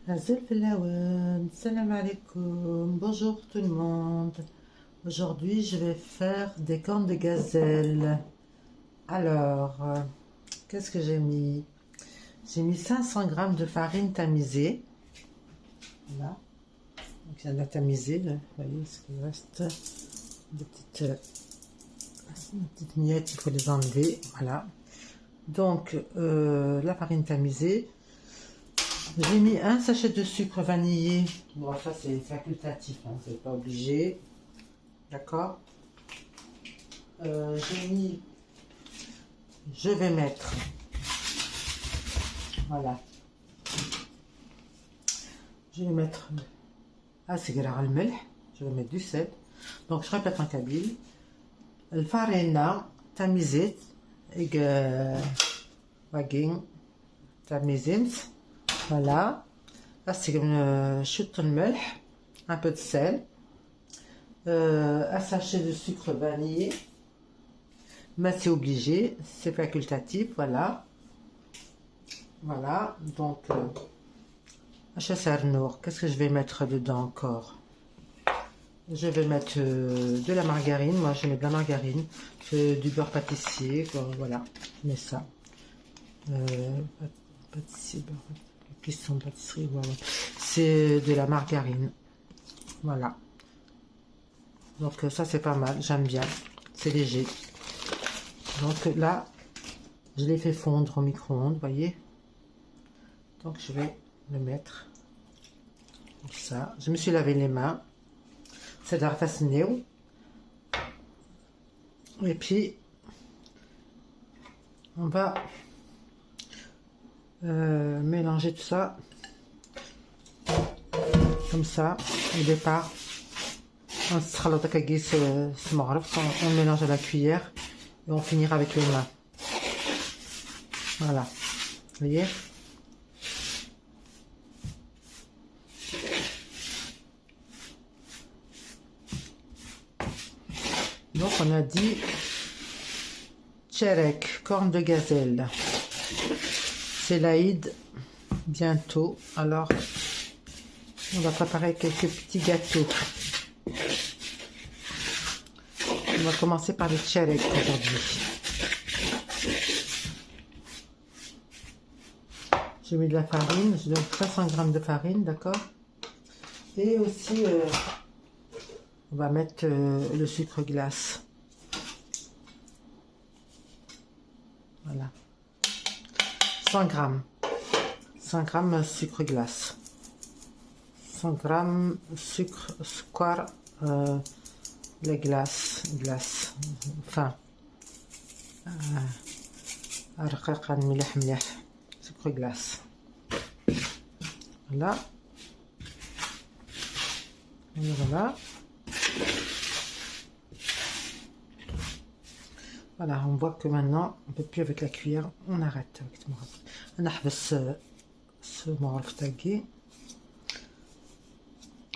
Salam alaikum, bonjour tout le monde. Aujourd'hui, je vais faire des cornes de gazelle. Alors, qu'est-ce que j'ai mis? J'ai mis 500 g de farine tamisée. Voilà. Donc, je viens de la tamiser. Là. Vous voyez ce qu'il reste. Des petites miettes, il faut les enlever. Voilà. Donc, la farine tamisée. J'ai mis un sachet de sucre vanillé. Bon, ça c'est facultatif, hein, c'est pas obligé. D'accord. Je vais mettre, voilà. Je vais mettre أسقر الملح. Je vais mettre du sel. Donc je répète en kabyle. الفارينة تميزت واقين تميزمت. Voilà, là c'est chute de melch, un peu de sel, un sachet de sucre vanillé, mais c'est obligé, c'est facultatif, voilà. Voilà, donc, qu'est-ce que je vais mettre dedans encore? Je vais mettre de la margarine, moi je mets de la margarine, du beurre pâtissier, voilà, je mets ça. Pâtissier, beurre pâtissier. Question pâtisserie, voilà. C'est de la margarine, voilà. Donc ça c'est pas mal, j'aime bien, c'est léger. Donc là je l'ai fait fondre au micro-ondes, voyez. Donc je vais le mettre comme ça. Je me suis lavé les mains, c'est d'arfasnéo. Et puis on va mélanger tout ça comme ça au départ. On mélange à la cuillère et on finira avec les mains. Voilà, vous voyez. Donc on a dit tcherek, corne de gazelle. C'est l'Aïd bientôt, alors on va préparer quelques petits gâteaux. On va commencer par le tcherek aujourd'hui. J'ai mis de la farine, je donne 300 g de farine, d'accord. Et aussi, on va mettre le sucre glace. Voilà. 100 g. 100 g sucre glace. 100 g sucre, la glace, fin. Sucre glace. Voilà. Et voilà. Voilà, on voit que maintenant, on ne peut plus avec la cuillère, on arrête avec ce morceau. On a ce morceau.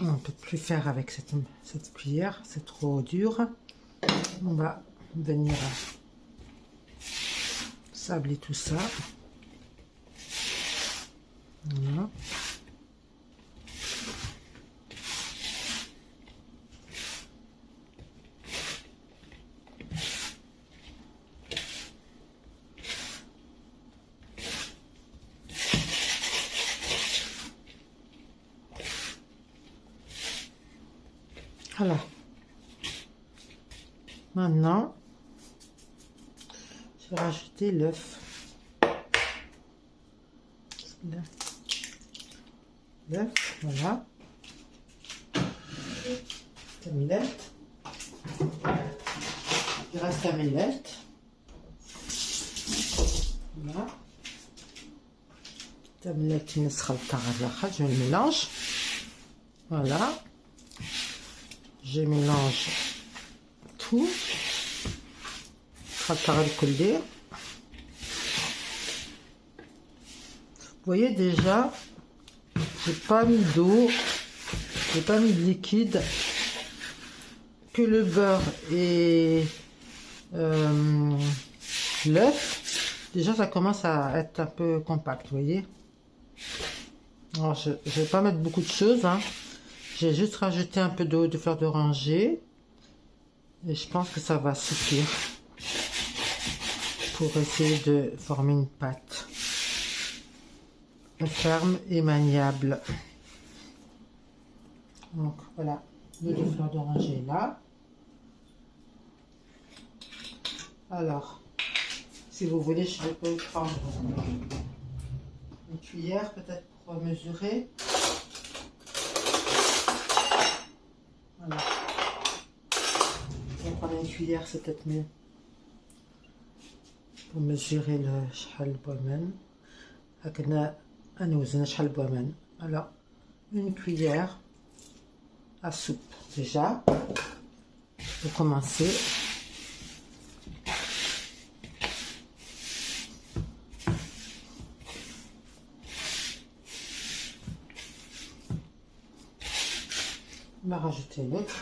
On ne peut plus faire avec cette cuillère, c'est trop dur. On va venir sabler tout ça. Voilà. Voilà. Maintenant, je vais rajouter l'œuf. L'œuf, voilà. Camillette. Il reste camillette. Voilà. Camillette, je le mélange. Voilà. Je mélange tout. Vous voyez déjà, j'ai pas mis d'eau, j'ai pas mis de liquide, que le beurre et l'œuf. Déjà ça commence à être un peu compact, vous voyez. Alors, je ne vais pas mettre beaucoup de choses, hein. J'ai juste rajouté un peu d'eau de fleur d'oranger. Et je pense que ça va suffire pour essayer de former une pâte ferme et maniable. Donc voilà, l'eau de fleur d'oranger est là. Alors, si vous voulez, je peux prendre une cuillère peut-être pour mesurer. Voilà. On va prendre une cuillère, c'est peut-être mieux. Pour mesurer le شحال بومن. هكذا نوزن شحال بومن. Alors, une cuillère à soupe déjà pour commencer. On va rajouter l'autre.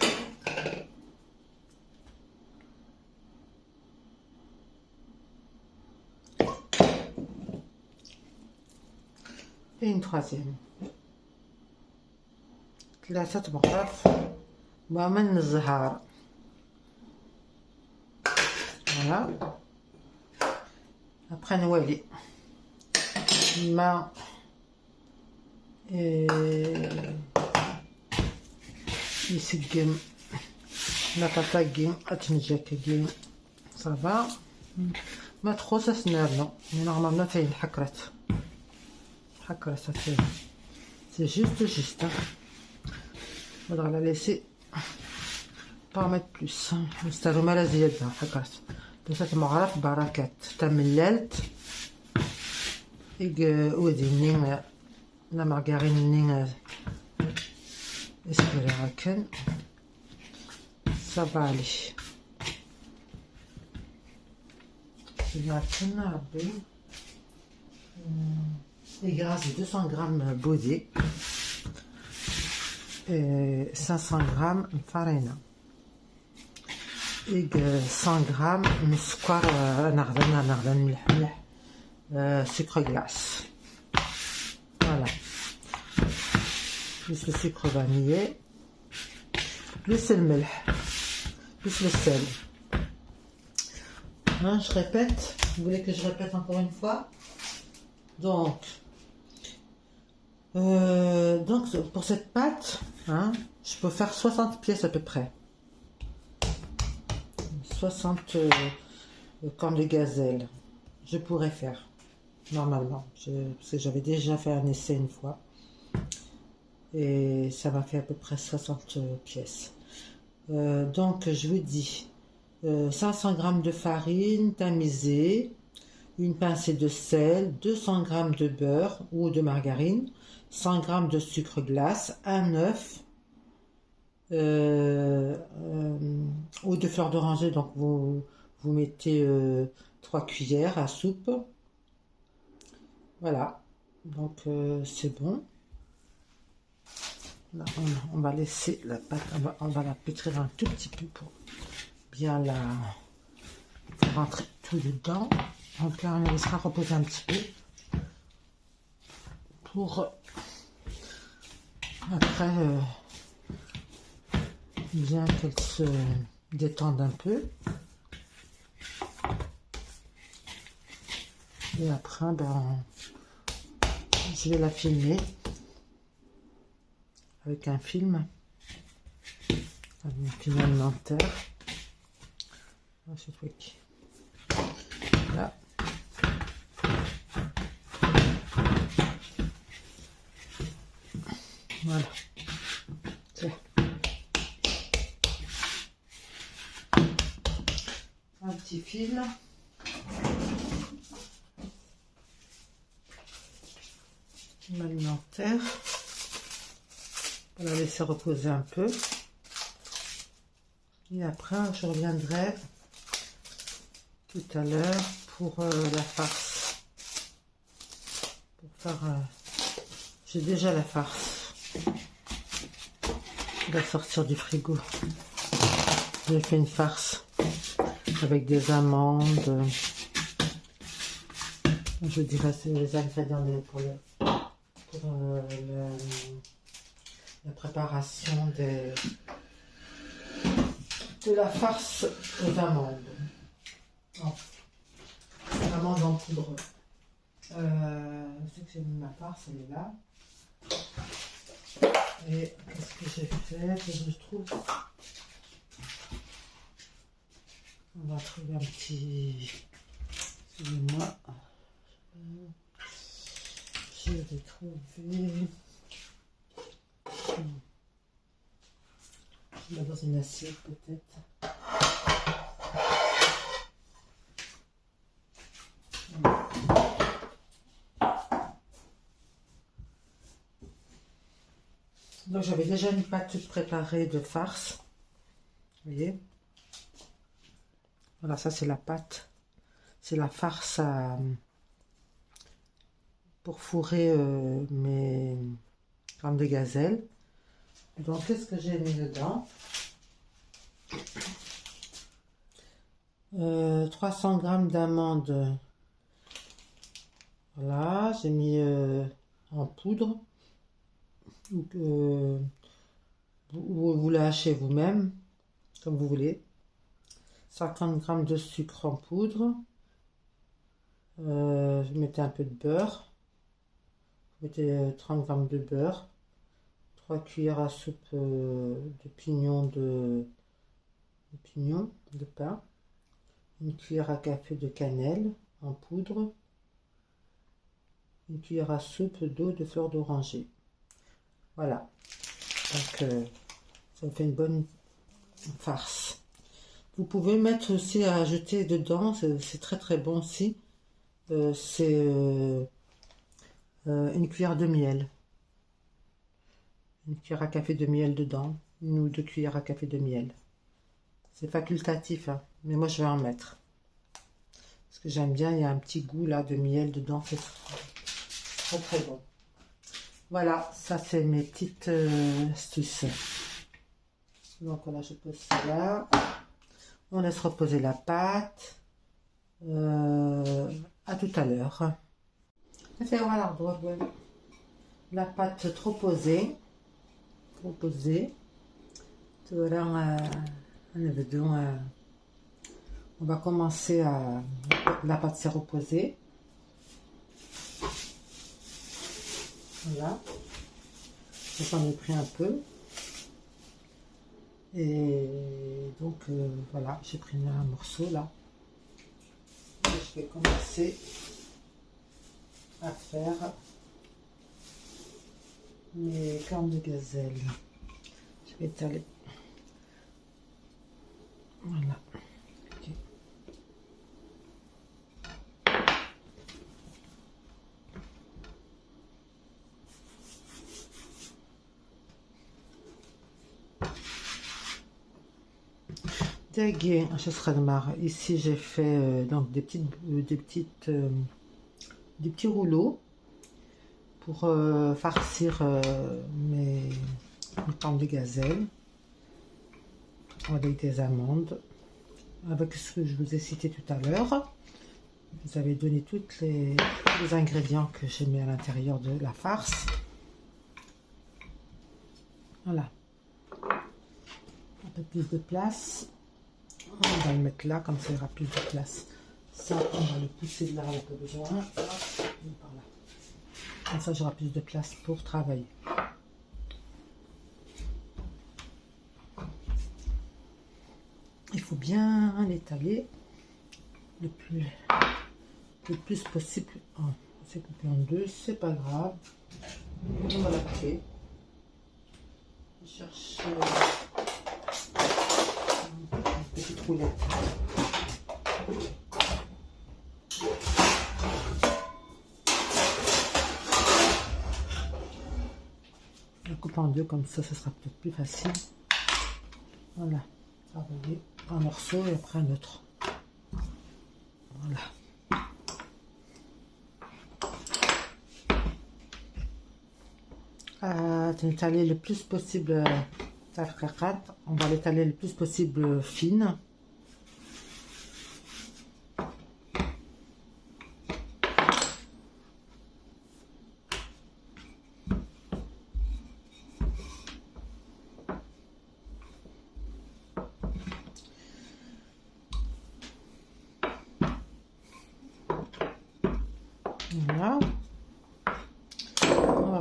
Et une troisième. ثلاثة مغرف ومن الزهر. Voilà. Après نوالي الماء يسقم لا تطاقم اتنجاكم صافا ما تخص سنارنا نورمالمون فيه الحكرات c'est juste. Faudra la laisser pas en mettre plus. نستعملوا على زيادة حكرات ثلاثة مغرف بركات تمللت وديني la margarine اسكري هاكن صافا عليه هاكن ربي. Et grâce à 200 grammes baudet et 500 grammes farine et 100 grammes de sucre sucre glace. Voilà. Plus le sucre vanillé, plus le milk, plus le sel. Hein, je répète, vous voulez que je répète encore une fois? Donc pour cette pâte, hein, je peux faire 60 pièces à peu près. 60 cornes de gazelle. Je pourrais faire, normalement. Parce que j'avais déjà fait un essai une fois. Et ça m'a fait à peu près 60 pièces. Donc, je vous dis, 500 grammes de farine tamisée, une pincée de sel, 200 grammes de beurre ou de margarine, 100 grammes de sucre glace, un œuf, ou de fleur d'oranger, donc vous mettez 3 cuillères à soupe. Voilà, donc c'est bon. Là, on va laisser la pâte, on va la pétrir un tout petit peu pour bien la rentrer tout dedans. Donc là, on la laissera reposer un petit peu pour après bien qu'elle se détende un peu. Et après, je vais la filmer avec un film alimentaire. Ce truc là. Voilà. Tiens. Un petit fil. Alimentaire. On va la laisser reposer un peu. Et après, je reviendrai tout à l'heure pour la farce. Pour faire... j'ai déjà la farce. Je vais sortir du frigo. J'ai fait une farce avec des amandes. Je dirais c'est les ingrédients pour la préparation de la farce aux amandes. Oh, amandes en poudre. C'est que j'ai mis ma farce, elle est là. Et qu'est-ce que j'ai fait que je trouve? On va trouver un petit... Excusez-moi. Je vais trouver... Je vais dans une assiette peut-être. Donc j'avais déjà une pâte toute préparée de farce. Vous voyez? Voilà, ça c'est la pâte. C'est la farce pour fourrer mes crème de gazelle. Donc qu'est-ce que j'ai mis dedans? 300 g d'amandes. Voilà, j'ai mis en poudre. Vous la hachez vous-même, comme vous voulez. 50 g de sucre en poudre. Vous mettez un peu de beurre. Vous mettez 30 g de beurre. 3 cuillères à soupe de pignon de pain. Une cuillère à café de cannelle en poudre. Une cuillère à soupe d'eau de fleur d'oranger. Voilà. Donc, ça fait une bonne farce. Vous pouvez mettre aussi à ajouter dedans, c'est très très bon aussi. C'est une cuillère de miel. Une cuillère à café de miel dedans. 1 ou 2 cuillères à café de miel. C'est facultatif, hein, mais moi je vais en mettre. Parce que j'aime bien, il y a un petit goût là de miel dedans. C'est très très bon. Voilà, ça c'est mes petites astuces. Donc voilà, je pose ça là. On laisse reposer la pâte. À tout à l'heure. Voilà, la pâte trop posée. On va commencer à... La pâte s'est reposée. Voilà. J'en ai pris un peu. Et donc, voilà, j'ai pris un morceau là. Et je vais commencer à faire mes cornes de gazelle. Je vais étaler. Voilà. Okay. Dégué, ce sera de marre. Ici, j'ai fait donc des petits rouleaux pour farcir mes cornes de gazelle avec des amandes, avec ce que je vous ai cité tout à l'heure. Vous avez donné tous les ingrédients que j'ai mis à l'intérieur de la farce. Voilà. Un peu plus de place. On va le mettre là, comme ça il y aura plus de place. Ça, on va le pousser de là, on n'a pas besoin. Par là. Comme ça, j'aurai plus de place pour travailler. Il faut bien l'étaler le plus possible. Oh, c'est coupé en deux, c'est pas grave. On va la couper. Chercher une petite roulette. Je coupe en deux, comme ça sera peut-être plus facile. Voilà, travailler un morceau et après un autre. Voilà. Étaler le plus possible. On va l'étaler le plus possible fine.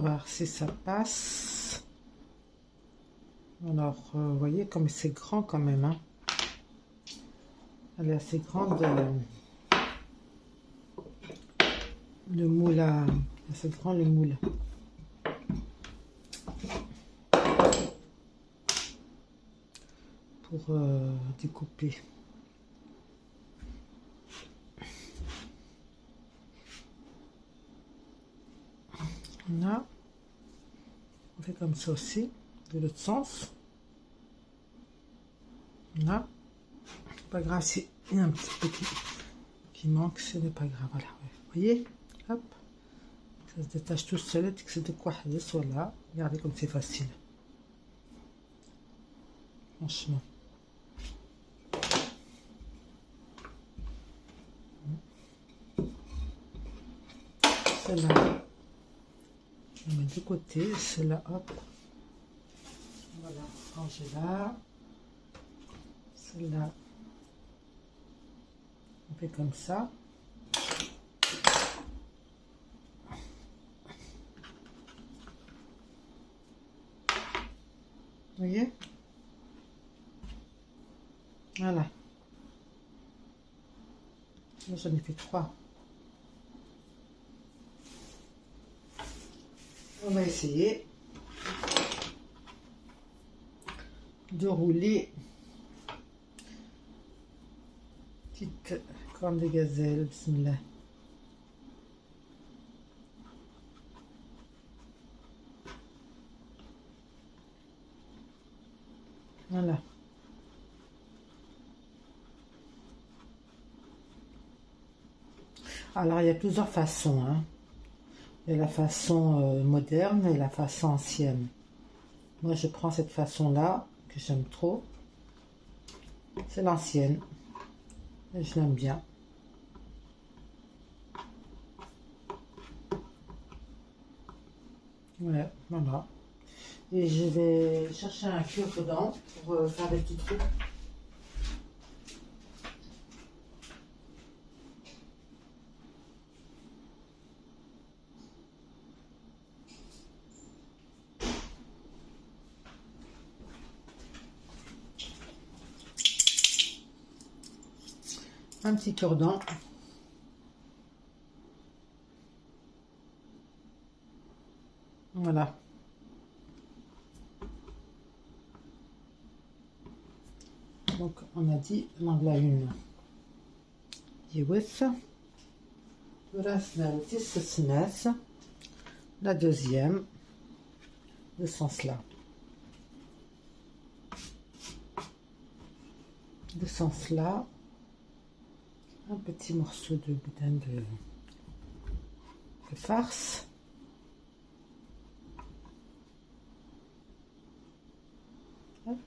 voir si ça passe. Alors, vous voyez comme c'est grand quand même. Hein. Elle est assez grande. Le moule à... C'est grand le moule. Pour découper. Là, on fait comme ça aussi, de l'autre sens. Là, pas grave si il y a un petit peu qui manque, ce n'est pas grave. Voilà, vous voyez, hop, ça se détache tout seul et que c'est de quoi voilà. Regardez comme c'est facile. Franchement. Celle-là, on met de côté, celle-là, hop. Voilà, ranger là. Celle-là, on fait comme ça. Vous voyez? Voilà. Là, j'en ai fait 3. On va essayer de rouler petite corne de gazelle. Bismillah. Voilà. Alors, il y a plusieurs façons. Hein. Il y a la façon moderne et la façon ancienne. Moi, je prends cette façon-là, que j'aime trop. C'est l'ancienne. Je l'aime bien. Ouais, voilà. Et je vais chercher un cure-dent pour faire des petits trous. Un petit cure-dent. Voilà. Donc, on a dit l'angle à une. يوث وراسنا التسسناس la deuxième de ce sens-là. De ce sens-là, un petit morceau de boudin de farce. Hop.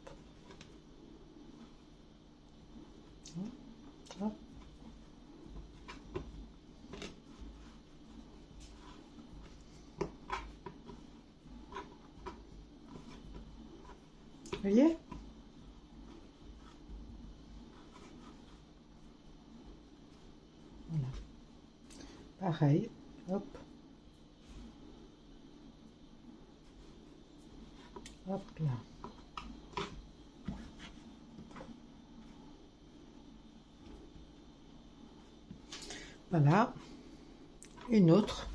Hop. Vous voyez? Voilà. Pareil. Hop. Hop là. Voilà. Une autre.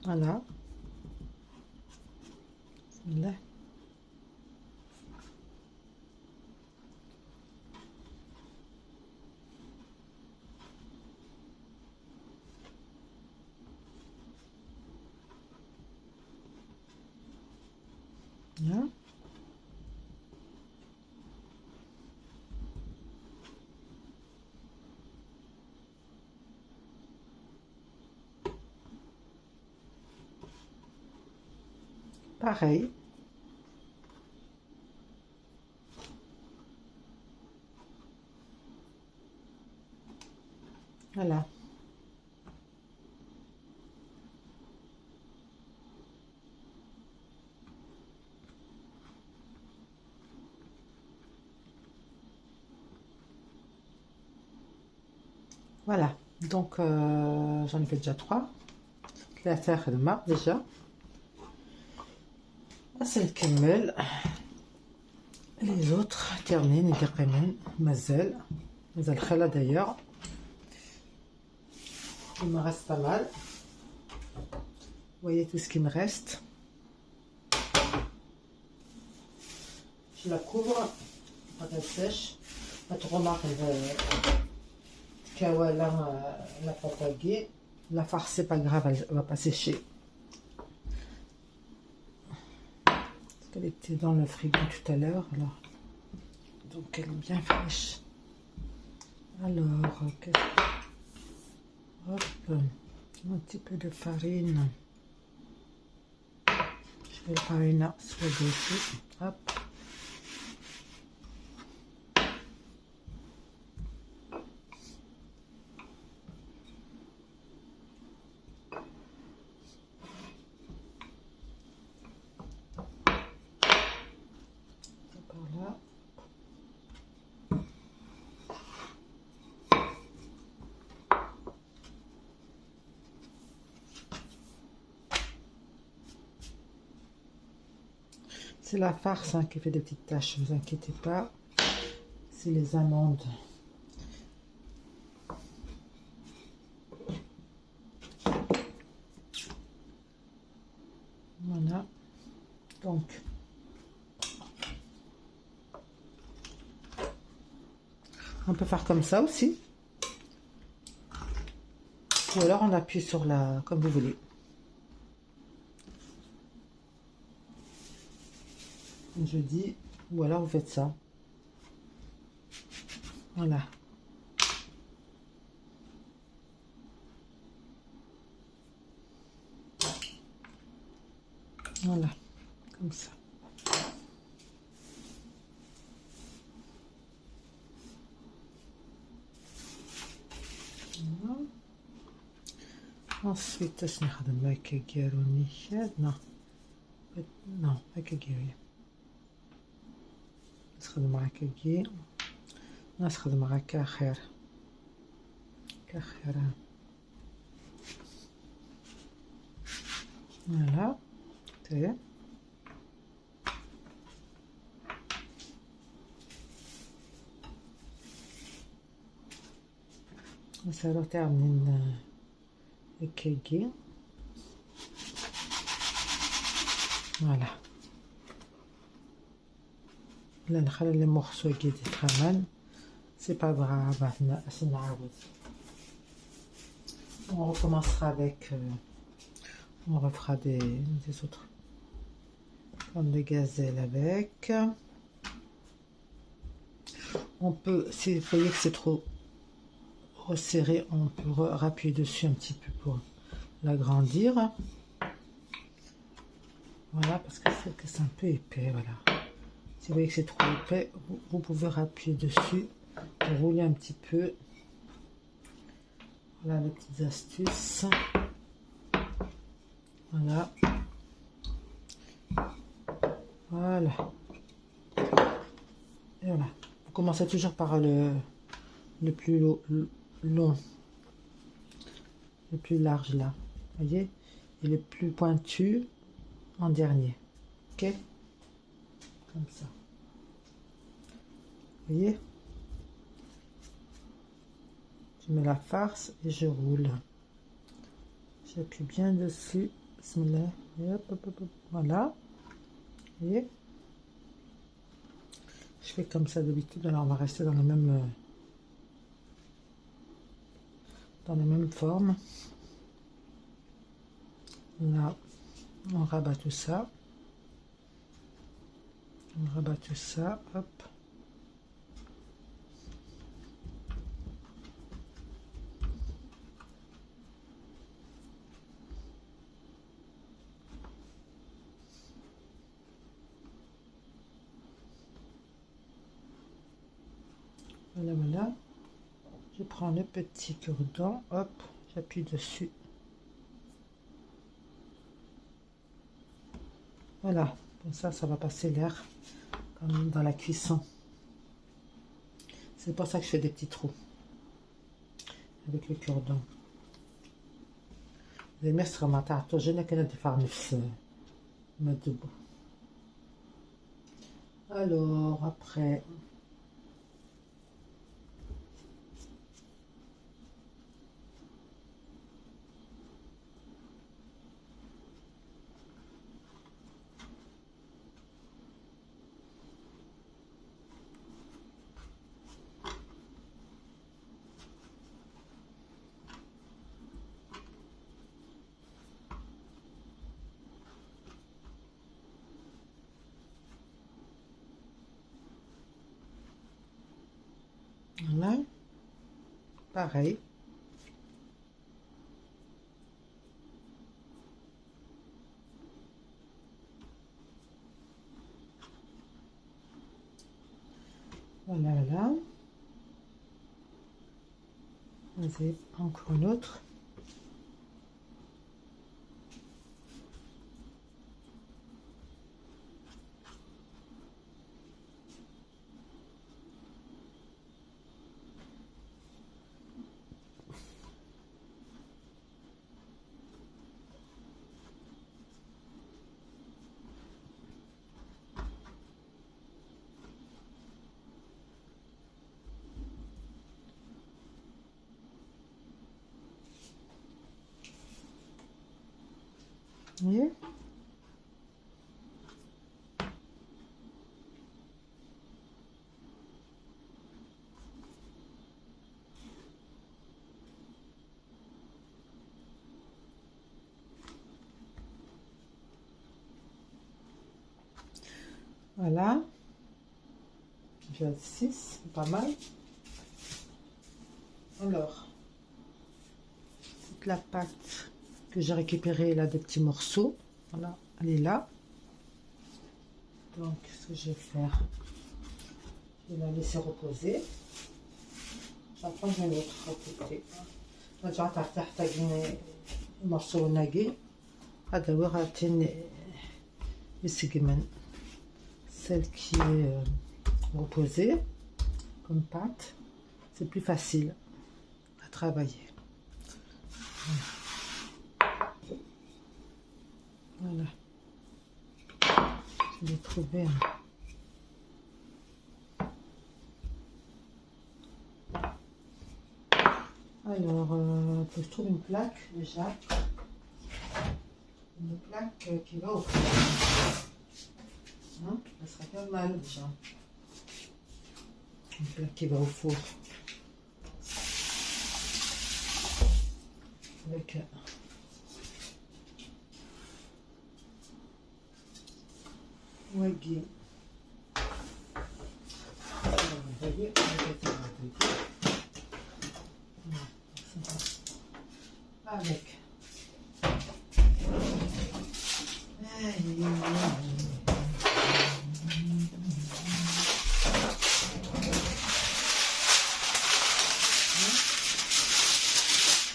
Voilà. Là. Là. Pareil. Voilà. Voilà. Donc, j'en ai fait déjà 3. ثلاثة خدمة déjà. سنكمل les autres termine يدقمن مازال خلا d'ailleurs. Il me reste pas mal. Vous voyez tout ce qui me reste. Je la couvre quand elle sèche. La remarque la fatiguée. La farce c'est pas grave, elle va pas sécher. Parce qu'elle était dans le frigo tout à l'heure, alors. Donc elle est bien fraîche. Alors, hop, un petit peu de farine. Je vais le farine sur le dessus. Hop. Par là. C'est la farce qui fait des petites taches, ne vous inquiétez pas. C'est les amandes. Voilà. Donc, on peut faire comme ça aussi. Ou alors on appuie sur la... comme vous voulez. Je dis, ou alors vous faites ça. Voilà. Voilà, comme ça. Voilà. Ensuite, je vais faire non, نستخدم هكا كي نستخدم هكا خير كخير. Voilà. نسالو تعملين هكاكي. فوالا لا نخلي لي مورسو كي يتخمن سي با غراف. نعاود on recommencera avec on refera des autres comme de gazelle avec. On peut, si vous voyez que c'est trop resserré, on peut appuyer dessus un petit peu pour l'agrandir. Voilà, parce que c'est un peu épais. Voilà. Si vous voyez que c'est trop épais, vous pouvez appuyer dessus pour rouler un petit peu. Voilà les petites astuces. Voilà. Voilà. Et voilà. Vous commencez toujours par le plus long, le plus large là. Voyez, et le plus pointu en dernier. Ok, comme ça. Vous voyez, je mets la farce et je roule. J'appuie bien dessus. Bismillah. Et hop, hop, hop, hop. Voilà. Vous voyez, je fais comme ça d'habitude. Alors on va rester dans la même forme. Là, on rabat tout ça. On rabat tout ça. Hop. Voilà, voilà. Je prends le petit cure-dent, hop, j'appuie dessus. Voilà, comme ça va passer l'air comme dans la cuisson. C'est pour ça que je fais des petits trous. avec le cure-dent. المسخة ما تعطوش انا كانت تدفع نفس ما تدبو. Alors après voilà, pareil. Voilà, voilà. Vas-y, encore une autre. Vous voyez? Voilà. J'ai 6, pas mal. Alors, toute la pâte que j'ai récupérée là, des petits morceaux, voilà, elle est là. Donc, ce que je vais faire, je vais la laisser reposer. Je vais prendre une autre à côté. نرجع تحتاجين morceaux ناقي. هذا هو غاتين السجمن. Celle qui est reposée comme pâte, c'est plus facile à travailler. Voilà. Je vais trouver un. Alors, je trouve une plaque déjà. Une plaque qui va au four. Hein, ça sera pas mal déjà. Une plaque qui va au four. Avec Waggy. Vous voyez, avec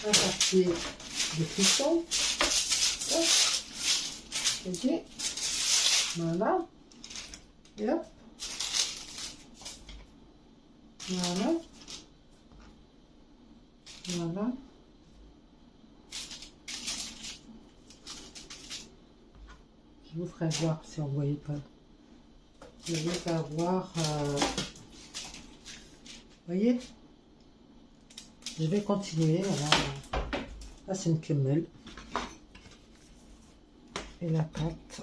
la partie de cuisson. Ok, voilà, et hop, voilà, voilà. Je vous ferai voir si on ne voyait pas. Je vais faire voir. Vous voyez? Je vais continuer. Voilà. Là, c'est une quenelle. Et la pâte.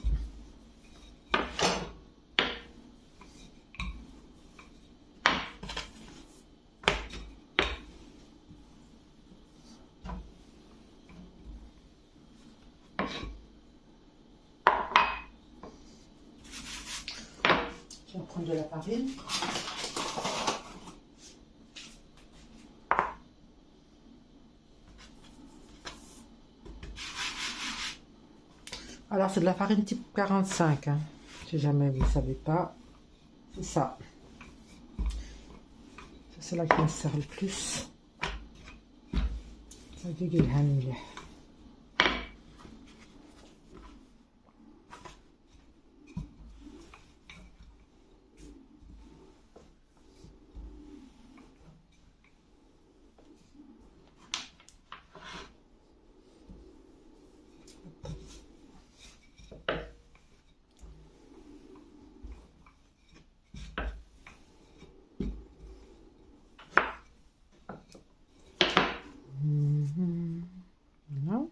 Je vais prendre de la farine. Alors, c'est de la farine type 45, hein. Si jamais vous ne savez pas, c'est ça. C'est là qui me sert le plus. Ça dégueule. Voilà.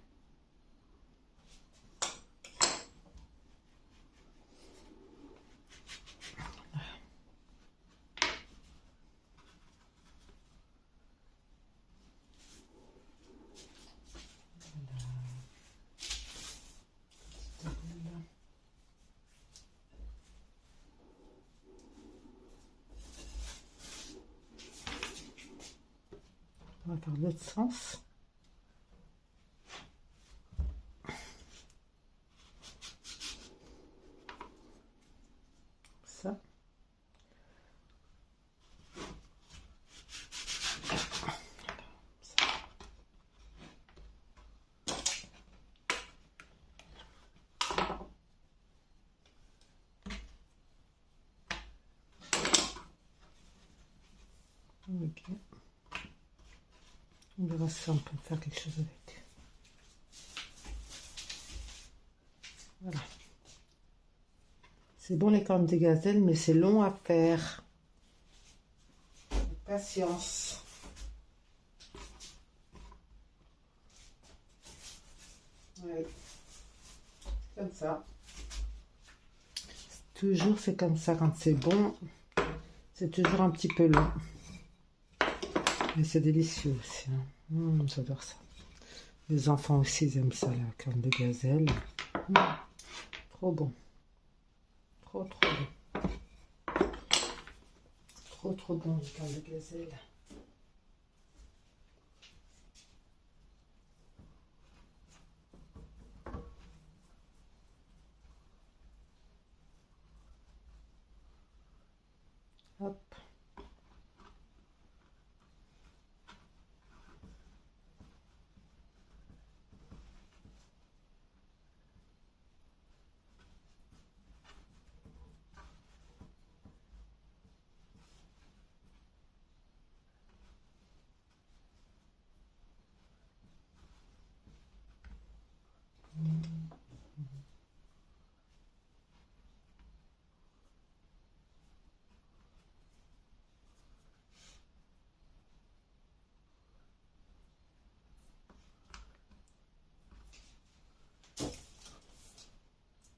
On va faire l'autre sens. Ça. Ok. On verra si on peut faire quelque chose avec. Voilà. C'est bon les cornes de gazelle, mais c'est long à faire. Patience. Ouais. C'est comme ça. Toujours c'est comme ça quand c'est bon. C'est toujours un petit peu long. Mais c'est délicieux aussi. Hein. J'adore ça. Les enfants aussi ils aiment ça, la corne de gazelle. Trop bon. Trop bon. Trop bon les cornes de gazelle. Hop.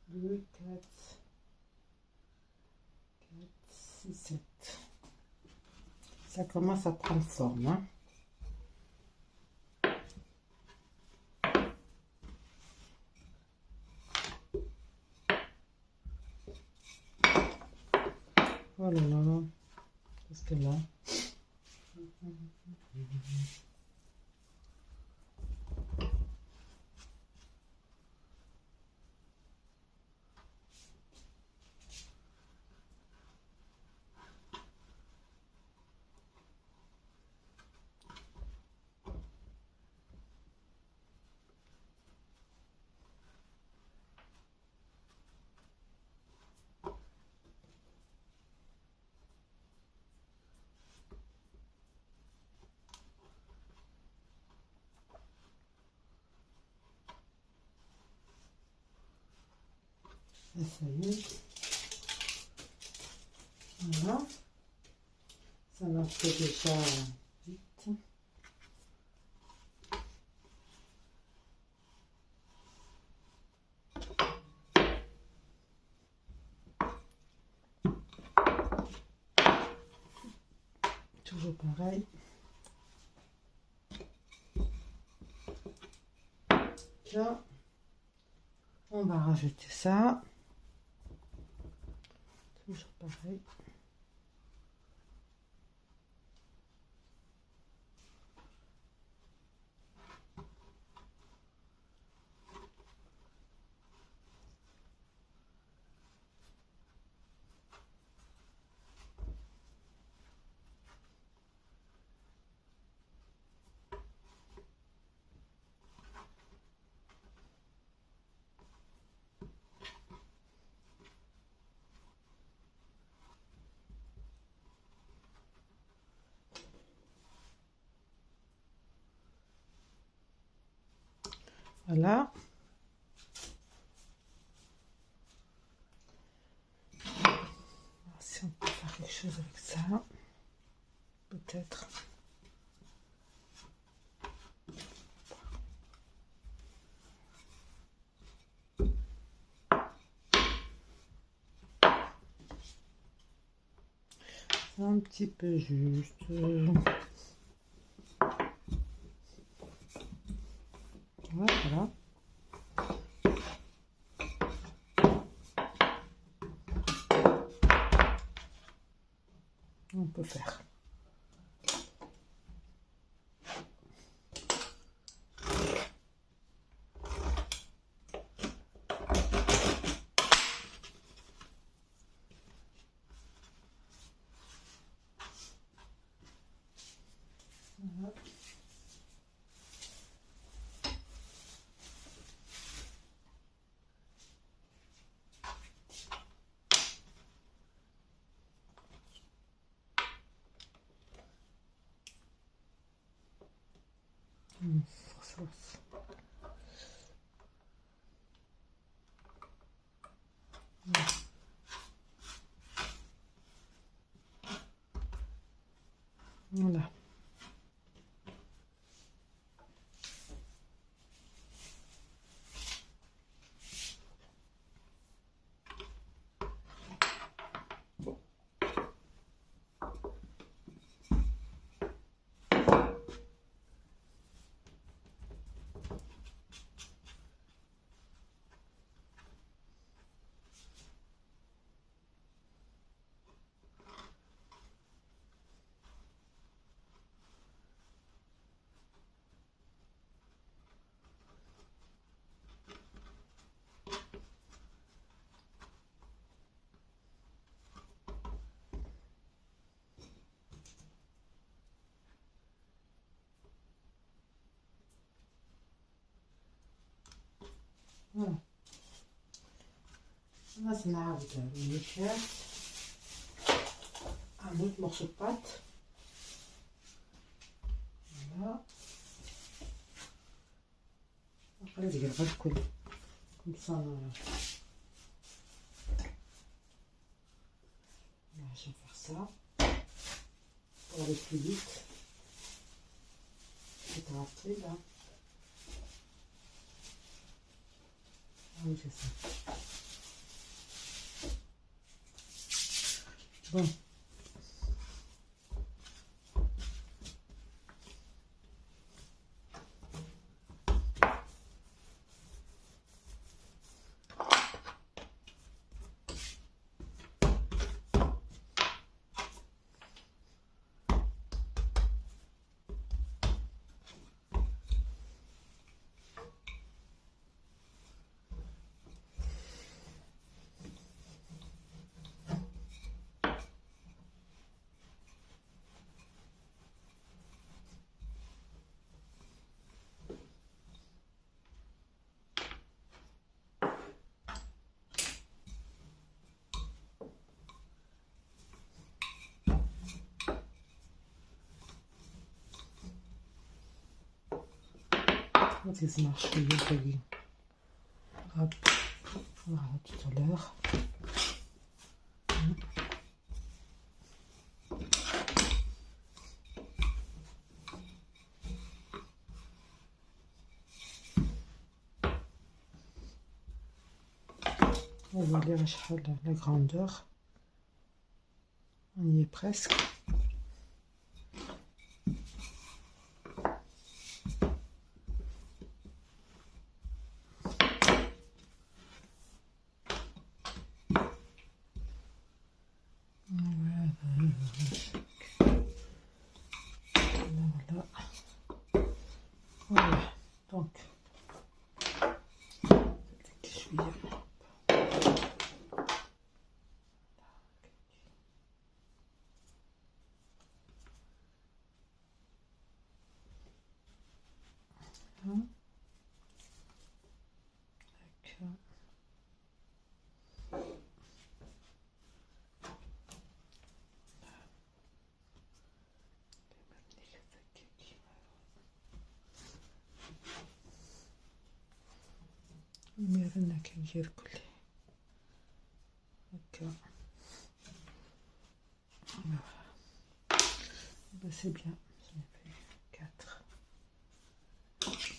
Deux, 4, 6, 7. Ça commence à prendre forme. Hein. Oh là là. Qu'est-ce qu'elle a? Et ça y est. Voilà. Ça m'a fait déjà vite. Toujours pareil. Là, on va rajouter ça. Toujours pareil. Voilà. chose avec ça. Peut-être. Un petit peu juste. Voilà. On peut faire. Voilà. Force. Voilà. Voilà. On va une un autre morceau de pâte. Voilà. Après, il va le coller. Comme ça, je vais faire ça pour aller plus vite. C'est rapide, là. Ah oui, c'est ça. Bon. Ça marche bien. Hop, voilà, tout à l'heure. On va aller à la grandeur. On y est presque. Voilà, donc الميرنا كندير كلي هكا C'est bien. J'en ai fait 4.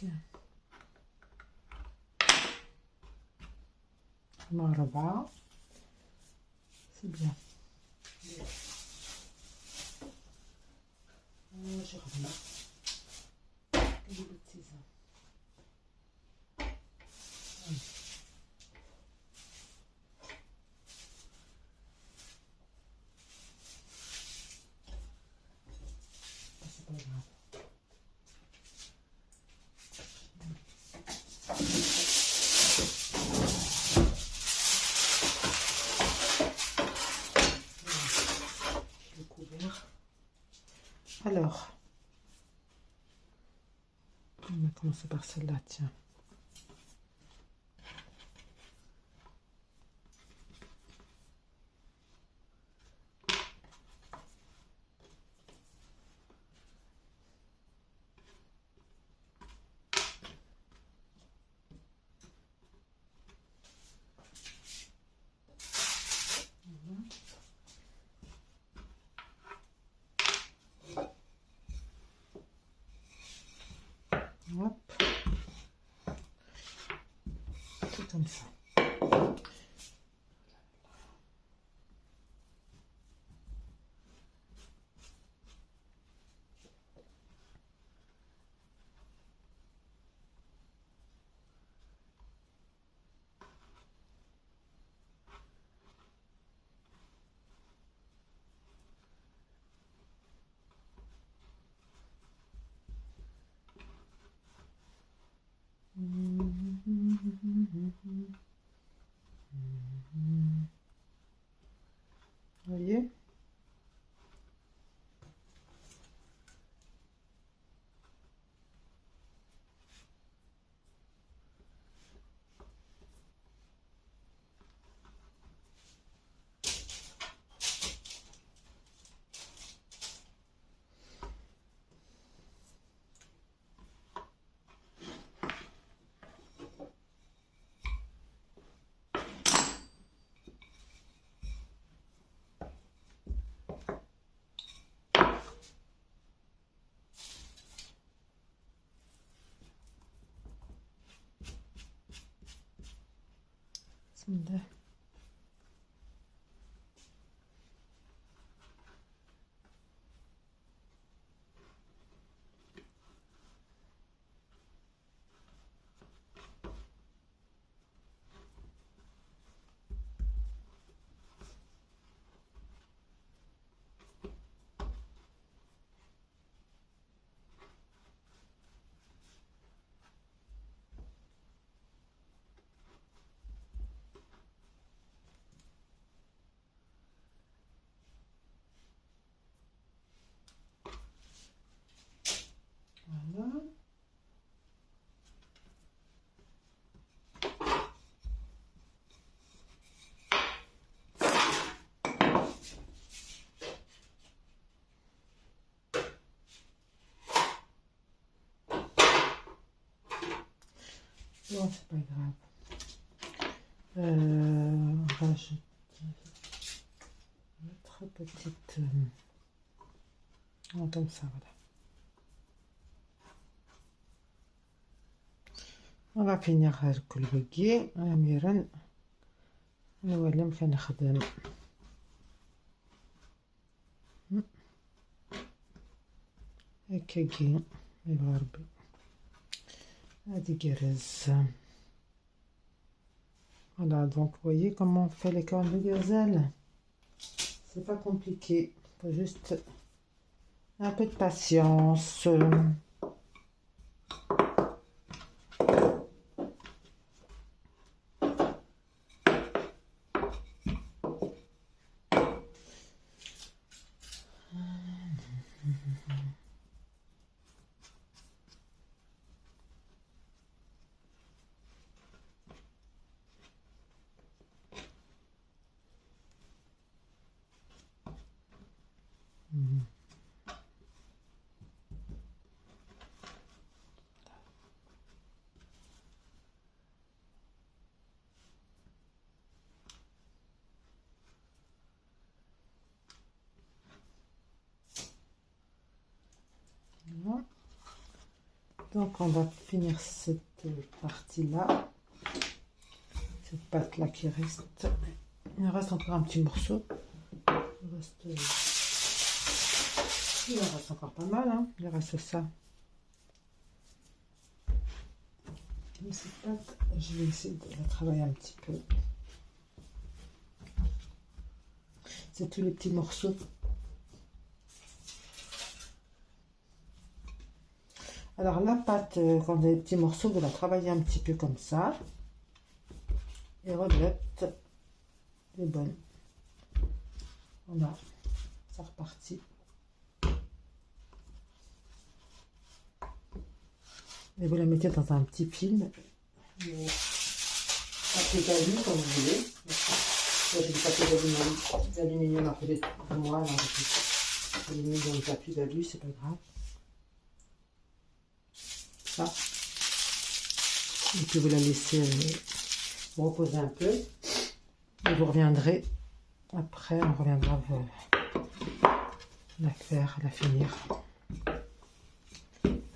Bien. مربعة. C'est bien. Je remets les bêtises. C'est pas grave. Le couvert. Alors, on va commencer par celle-là, tiens. Hop. Tout comme ça. Vous voyez? Bismillah. Voilà. Bon, c'est pas grave. On rajoute notre petite... comme ça, voilà. On va finir avec le باقي. أميرا نولم كنخدم هكاكي يبغى ربي. هادي كرز. Voilà, donc vous voyez comment on fait les cornes de gazelle. C'est pas compliqué, faut juste un peu de patience. Donc on va finir cette partie-là. Cette pâte-là qui reste. Il reste encore un petit morceau. Il en reste encore pas mal, hein. Il reste ça. Mais cette pâte, je vais essayer de la travailler un petit peu. C'est tous les petits morceaux. Alors la pâte, quand on a des petits morceaux, vous la travaillez un petit peu comme ça. Et rebelote les bonnes. Voilà, c'est reparti. Et vous la mettez dans un petit film. Papier d'alu, comme vous voulez. Là, j'ai du papier d'aluminium appelé pour moi. J'ai mis dans le papier d'alu, c'est pas grave. Ça. Et puis vous la laissez reposer un peu. Et vous reviendrez. Après, on reviendra la faire, la finir.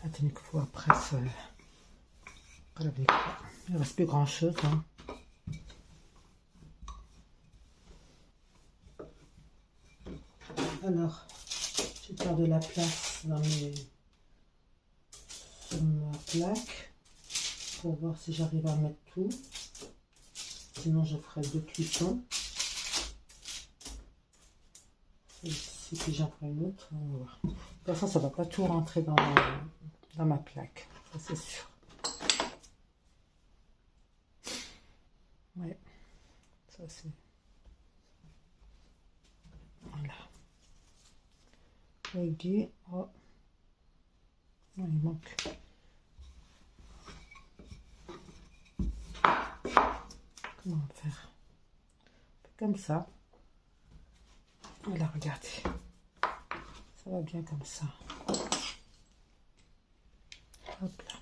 Attendez qu'il faut après ça. Il ne reste plus grand chose. Hein. Alors, je vais faire de la place sur ma plaque pour voir si j'arrive à mettre tout. Sinon, je ferai 2 cuissons. Ici, puis j'en ferai une autre. On va voir. De toute façon, ça ne va pas tout rentrer dans ma plaque. Ça, c'est sûr. Ouais. Ça, c'est... Voilà. Aiguille. Oh. Non, il manque. Comment faire? Comme ça. Voilà, regardez. Ça va bien comme ça. Hop là.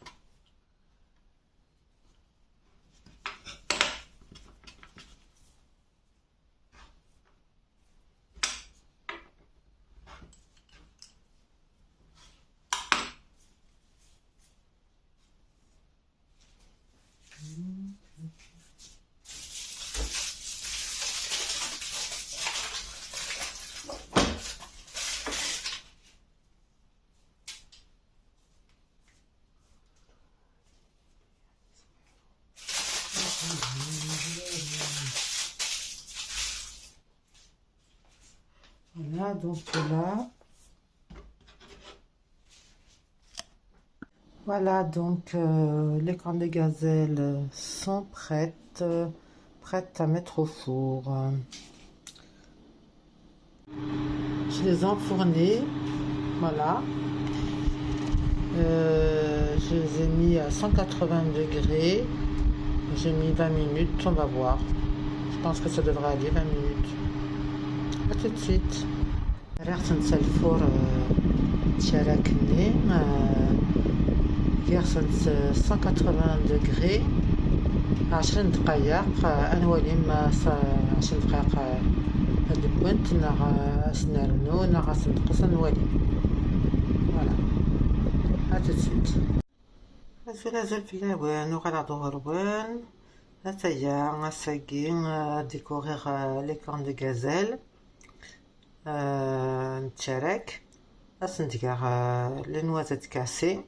Voilà, donc là, voilà, donc les cornes de gazelle sont prêtes, prêtes à mettre au four. Je les ai enfournées, voilà. Je les ai mis à 180 degrés. J'ai mis 20 minutes, on va voir. Je pense que ça devrait aller 20 minutes. A tout de suite. ريحة الفور تشاركني غرست 180 دغري 10 دقائق انا وليما 10 دقائق هاد البنت نا سنرنو نا غنقص نولي فوالا ا tout de suite لازال في الهوان وغادا ظهروان هتايا غاساكي ديكوريغ لي كورن دو غازيل نتشارك ندير لي نوازيت كاسي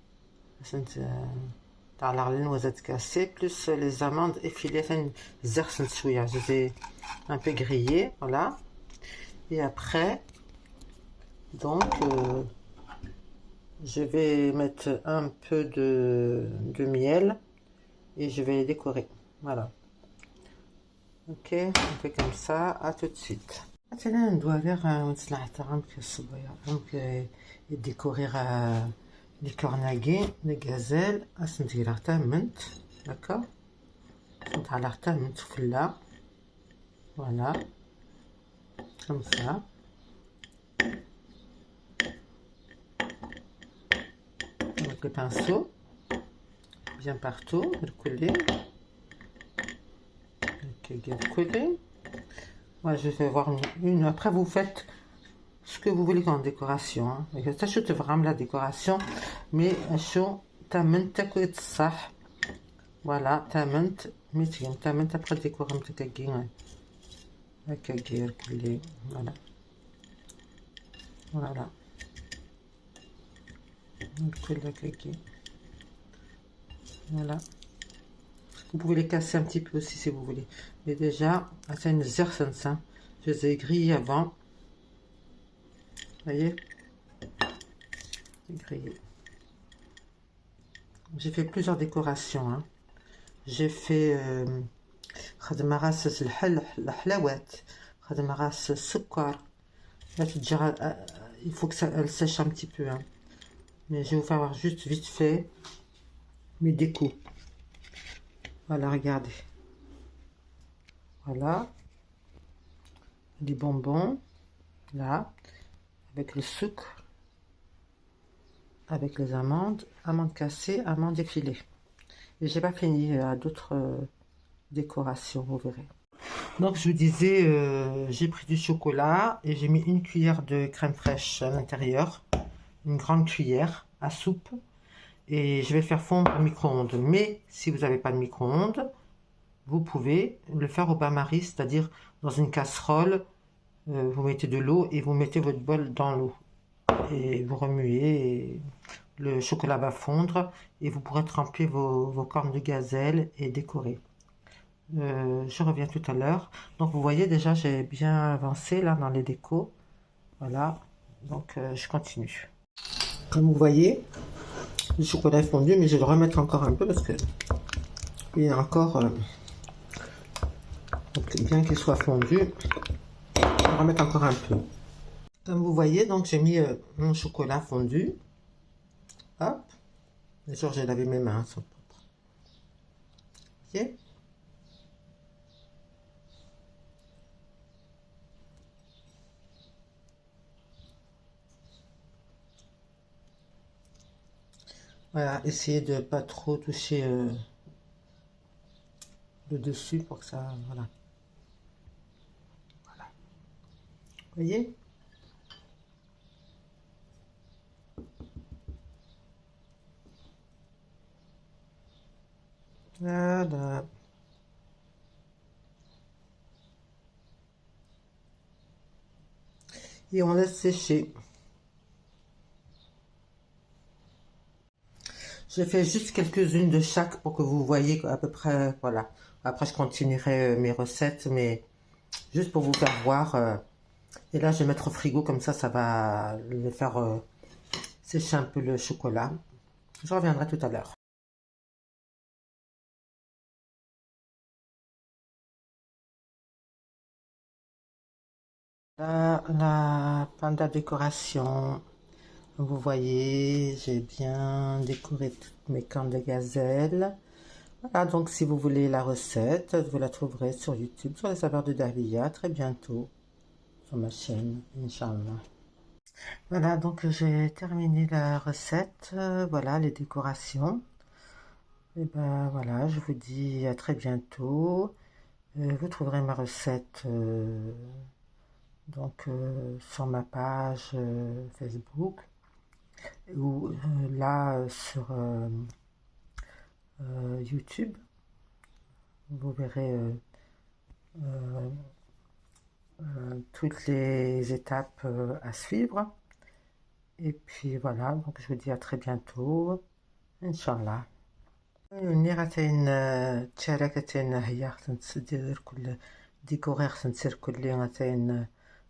تاع لي نوازيت كاسي بلس لي زاموند افيلي زرسن شويه جي un peu grillé voilà et après donc je vais mettre un peu de miel et je vais les décorer voilà ok on fait comme ça à tout de suite. مثلا ندوالير ونتسلعت غامك الصبايا غامك يديكورير لي كورناغي لي غازيل اسندير تامنت هكا نتعلق تامنت فلا فوالا comme ça avec le pinceau bien partout le coller le coller. Moi, je vais voir une. Après, vous faites ce que vous voulez en décoration. Ça, je te vraiment la décoration, mais chaud تامن تاكل الصح. فوالا تامنت 200 تامنت ابخي ديكوري متكاكي هكاكي يركلي. فوالا فوالا الكل هكاكي. Voilà. Vous pouvez les casser un petit peu aussi si vous voulez. Mais déjà, c'est une zersensa. Je les ai grillés avant. Vous voyez? Grillé. J'ai fait plusieurs décorations. Hein. J'ai fait خدمة راس الحلاوات، خدمة راس السكر. Il faut que ça elle sèche un petit peu. Hein. Mais je vais vous faire voir juste vite fait mes décos. Voilà, regardez. Voilà. Des bonbons. Là. Avec le sucre. Avec les amandes. Amandes cassées, amandes effilées. Et j'ai pas fini à d'autres décorations, vous verrez. Donc je vous disais, j'ai pris du chocolat et j'ai mis une cuillère de crème fraîche à l'intérieur. Une grande cuillère à soupe. Et je vais faire fondre au micro-ondes. Mais si vous n'avez pas de micro-ondes, vous pouvez le faire au bain-marie, c'est-à-dire dans une casserole, vous mettez de l'eau et vous mettez votre bol dans l'eau. Et vous remuez, et le chocolat va fondre et vous pourrez tremper vos cornes de gazelle et décorer. Je reviens tout à l'heure. Donc vous voyez déjà, j'ai bien avancé là dans les décos. Voilà, donc je continue. Comme vous voyez, le chocolat est fondu, mais je vais le remettre encore un peu parce que il est encore donc bien qu'il soit fondu, je vais remettre encore un peu. Comme vous voyez, donc j'ai mis mon chocolat fondu. Hop, bien sûr j'ai lavé mes mains, elles sont propres. Ok. Voilà, essayez de pas trop toucher le dessus pour que ça, voilà. Voilà. Vous voyez? Voilà. Et on laisse sécher. Je fais juste quelques-unes de chaque pour que vous voyez à peu près, voilà. Après, je continuerai mes recettes, mais juste pour vous faire voir. Et là, je vais mettre au frigo, comme ça va le faire sécher un peu le chocolat. Je reviendrai tout à l'heure. La panda décoration. Vous voyez, j'ai bien décoré toutes mes cornes de gazelle. Voilà, donc si vous voulez la recette, vous la trouverez sur YouTube, sur les saveurs de Dahlia, très bientôt, sur ma chaîne, Inch'Allah. Voilà, donc j'ai terminé la recette, voilà les décorations. Et ben voilà, je vous dis à très bientôt. Vous trouverez ma recette donc sur ma page Facebook ou là sur YouTube. Vous verrez toutes les étapes à suivre. Et puis voilà, donc je vous dis à très bientôt, Inch'Allah. نيرتين تشاركتين هي خصنا تدير كل ديكوري خصنا تصير كل غتين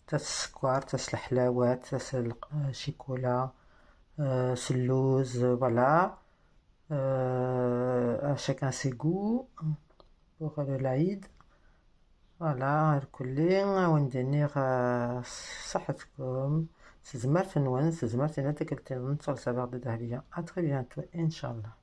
تاس السكر تاس الحلاوات تاس الشيكولا سلوز فوالا chacun ses goûts pour العيد فوالا الكلي وندير صحتكم زمرت نونس زمرت انا تاكلت نصر سباق دهلية. À très bientôt, Inch'Allah.